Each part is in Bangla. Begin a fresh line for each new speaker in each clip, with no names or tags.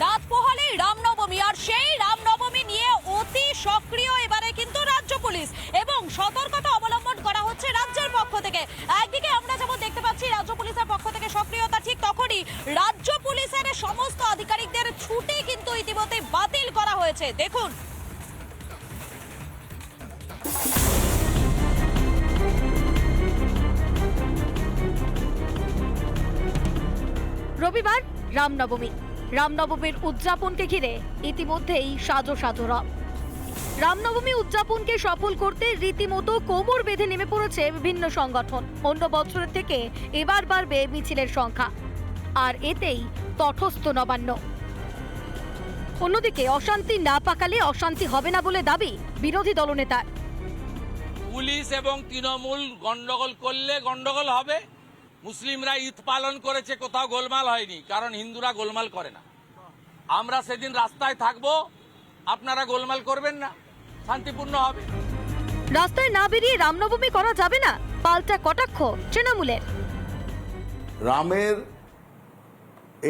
রাত পোহালেই রামনবমী, আর সেই রামনবমী নিয়ে অতি সক্রিয় এবারে কিন্তু রাজ্য পুলিশ এবং সতর্কতা অবলম্বন করা হচ্ছে রাজ্যের পক্ষ থেকে। একদিকে আমরা যেমন দেখতে পাচ্ছি রাজ্য পুলিশের পক্ষ থেকে সক্রিয়তা, ঠিক তখনই রাজ্য পুলিশের সমস্ত আধিকারিকদের ছুটি কিন্তু ইতিমধ্যে বাতিল করা হয়েছে। দেখুন, রবিবার রামনবমী। রামনবমীর উদযাপনকে ঘিরে ইতিমধ্যেই সাজো সাজো রব। রামনবমী উদযাপনকে সফল করতে রীতিমতো কোমর বেঁধে নেমে পড়েছে বিভিন্ন সংগঠন। অন্য বছরের থেকে এবার বাড়বে মিছিলের সংখ্যা, আর এতেই তটস্থ নবান্ন। অন্যদিকে অশান্তি না পাকালে অশান্তি হবে না বলে দাবি বিরোধী দলনেতার।
পুলিশ এবং তৃণমূল গন্ডগোল করলে গন্ডগোল হবে। মুসলিমরা ঈদ পালন করেছে, কোথাও গোলমাল হয়নি, কারণ হিন্দুরা গোলমাল করে না। আমরা সেদিন রাস্তায় থাকবো, আপনারা গোলমাল করবেন না, শান্তিপূর্ণ হবে।
রাস্তায় না বেরিয়ে রামনবমী করা যাবে না, পাল্টা কটাক্ষ তৃণমূলের।
রামের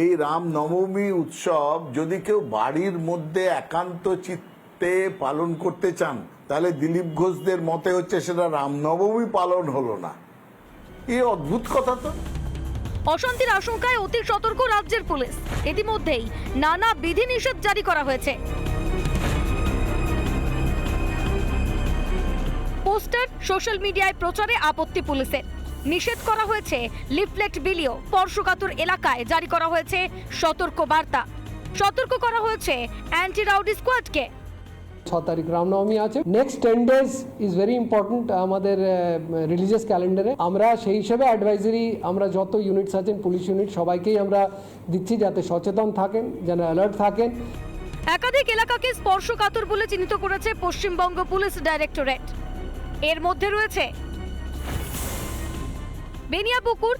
এই রামনবমী উৎসব যদি কেউ বাড়ির মধ্যে একান্ত চিত্তে পালন করতে চান, তাহলে দিলীপ ঘোষদের মতে হচ্ছে সেটা রামনবমী পালন হলো না। এই অদ্ভুত কথা তো।
অশান্তির আশঙ্কায় অতি সতর্ক রাজ্যের পুলিশ। ইতিমধ্যেই নানা বিধিনিষেধ জারি করা হয়েছে। পোস্টার, সোশ্যাল মিডিয়ায় প্রচারে আপত্তি পুলিশের। নিষেধ করা হয়েছে লিফলেট বিলিও। স্পর্শকাতর এলাকায় জারি করা হয়েছে সতর্ক বার্তা। সতর্ক করা হয়েছে অ্যান্টি রাউডি স্কোয়াডকে।
6 তারিখ রামনবমী আছে। Next 10 days is very important আমাদের রিলিজিয়াস ক্যালেন্ডারে। আমরা সেই হিসেবে অ্যাডভাইজারি আমরা যত ইউনিটস আছেন, পুলিশ ইউনিট, সবাইকেই আমরা দিচ্ছি যাতে সচেতন থাকেন, যেন অ্যালার্ট থাকেন।
একাধিক এলাকাকে স্পর্শকাতর বলে চিহ্নিত করেছে পশ্চিমবঙ্গ পুলিশ ডাইরেক্টরেট। এর মধ্যে রয়েছে বেনিয়াপুকুর,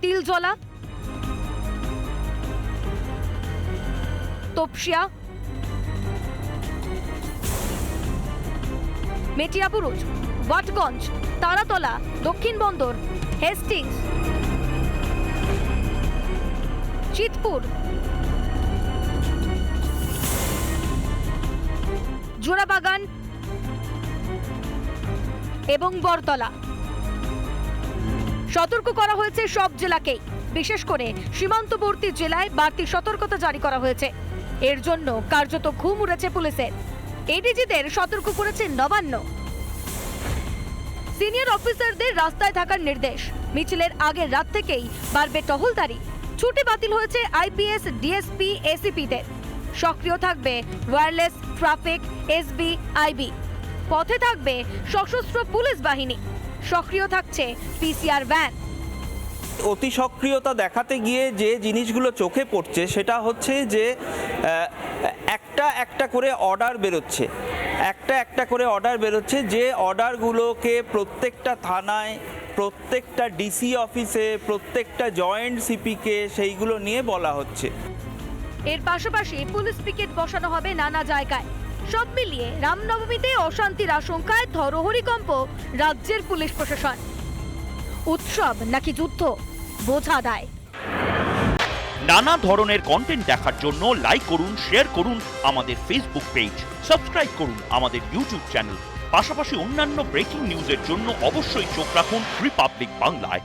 তিলজলা, তপসিয়া, মেটিয়াবুরুজ, ওয়াটগঞ্জ, তারাতলা, দক্ষিণ বন্দর, হেস্টিংস, চিতপুর, জোড়াবাগান এবং বরতলা। সতর্ক করা হয়েছে সব জেলাকেই। বিশেষ করে সীমান্তবর্তী জেলায় বাড়তি সতর্কতা জারি করা হয়েছে। এর জন্য কার্যত ঘুম উড়েছে পুলিশের। এডিজিদের সতর্ক করেছে নবান্ন। সিনিয়র অফিসারদের রাস্তায় থাকার নির্দেশ। মিছিলের আগের রাত থেকেই বাড়বে টহলদারি। ছুটি বাতিল হয়েছে আইপিএস, ডিএসপি, এসিপিদের। সক্রিয় থাকবে ওয়্যারলেস, ট্রাফিক, এসবি, আইবি। পথে থাকবে সশস্ত্র পুলিশ বাহিনী। সক্রিয় থাকছে পিসিআর ভ্যান।
অতি সক্রিয়তা দেখাতে গিয়ে যে জিনিসগুলো চোখে পড়ছে সেটা হচ্ছে যে একটা করে অর্ডার বেরোচ্ছে, একটা করে অর্ডার বেরোচ্ছে। যে অর্ডারগুলোকে প্রত্যেকটা থানায়, প্রত্যেকটা ডিসি অফিসে, প্রত্যেকটা জয়েন্ট সিপিকে সেইগুলো নিয়ে বলা হচ্ছে।
এর পাশাপাশি পুলিশ পিকেট বসানো হবে নানা জায়গায়। সব মিলিয়ে রামনবমীতে অশান্তির আশঙ্কায় ধরহরিকম্প রাজ্যের পুলিশ প্রশাসন। উৎসব নাকি যুদ্ধ, বোঝা দায়।
নানা ধরনের কন্টেন্ট দেখার জন্য লাইক করুন, শেয়ার করুন আমাদের ফেসবুক পেজ, সাবস্ক্রাইব করুন আমাদের ইউটিউব চ্যানেল। পাশাপাশি অন্যান্য ব্রেকিং নিউজের জন্য অবশ্যই চোখ রাখুন রিপাবলিক বাংলায়।